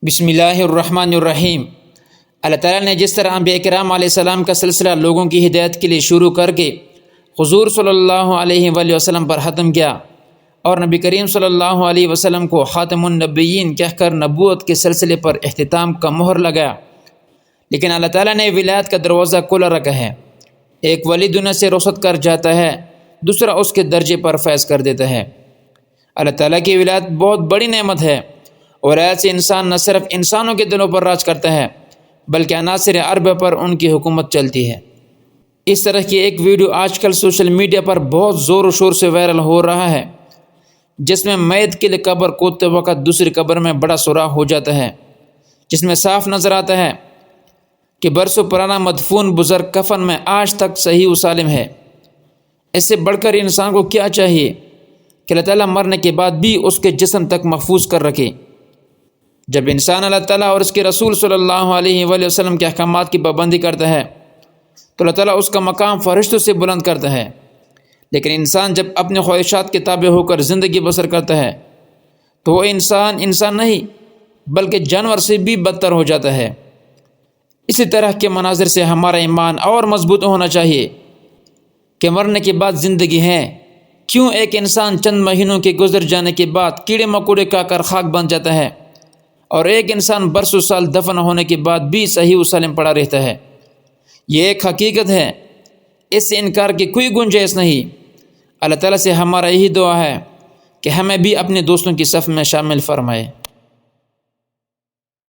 بسم اللہ الرحمن الرحیم۔ اللہ تعالیٰ نے جس طرح انبیاء کرام علیہ السلام کا سلسلہ لوگوں کی ہدایت کے لیے شروع کر کے حضور صلی اللہ علیہ وآلہ وسلم پر ختم کیا اور نبی کریم صلی اللہ علیہ وسلم کو خاتم النبیین کہہ کر نبوت کے سلسلے پر اختتام کا مہر لگایا، لیکن اللہ تعالیٰ نے ولایت کا دروازہ کھلا رکھا ہے۔ ایک ولی دنیا سے رخصت کر جاتا ہے، دوسرا اس کے درجے پر فیض کر دیتا ہے۔ اللہ تعالیٰ کی ولایت بہت بڑی نعمت ہے، اور ایسے انسان نہ صرف انسانوں کے دلوں پر راج کرتا ہے بلکہ عناصر ارب پر ان کی حکومت چلتی ہے۔ اس طرح کی ایک ویڈیو آج کل سوشل میڈیا پر بہت زور و شور سے وائرل ہو رہا ہے، جس میں میت کے لیے قبر کھودتے وقت دوسری قبر میں بڑا سوراخ ہو جاتا ہے، جس میں صاف نظر آتا ہے کہ برسوں پرانا مدفون بزرگ کفن میں آج تک صحیح و سالم ہے۔ اس سے بڑھ کر انسان کو کیا چاہیے کہ اللہ تعالیٰ مرنے کے بعد بھی اس کے جسم تک محفوظ کر رکھے۔ جب انسان اللہ تعالیٰ اور اس کے رسول صلی اللہ علیہ وآلہ وسلم کے احکامات کی پابندی کرتا ہے تو اللہ تعالیٰ اس کا مقام فرشتوں سے بلند کرتا ہے، لیکن انسان جب اپنے خواہشات کے تابع ہو کر زندگی بسر کرتا ہے تو وہ انسان نہیں بلکہ جانور سے بھی بدتر ہو جاتا ہے۔ اسی طرح کے مناظر سے ہمارا ایمان اور مضبوط ہونا چاہیے کہ مرنے کے بعد زندگی ہے۔ کیوں ایک انسان چند مہینوں کے گزر جانے کے بعد کیڑے مکوڑے کھا کر خاک بن جاتا ہے اور ایک انسان برسوں سال دفن ہونے کے بعد بھی صحیح و سالم پڑا رہتا ہے؟ یہ ایک حقیقت ہے، اس سے انکار کی کوئی گنجائش نہیں۔ اللہ تعالیٰ سے ہمارا یہی دعا ہے کہ ہمیں بھی اپنے دوستوں کی صف میں شامل فرمائے۔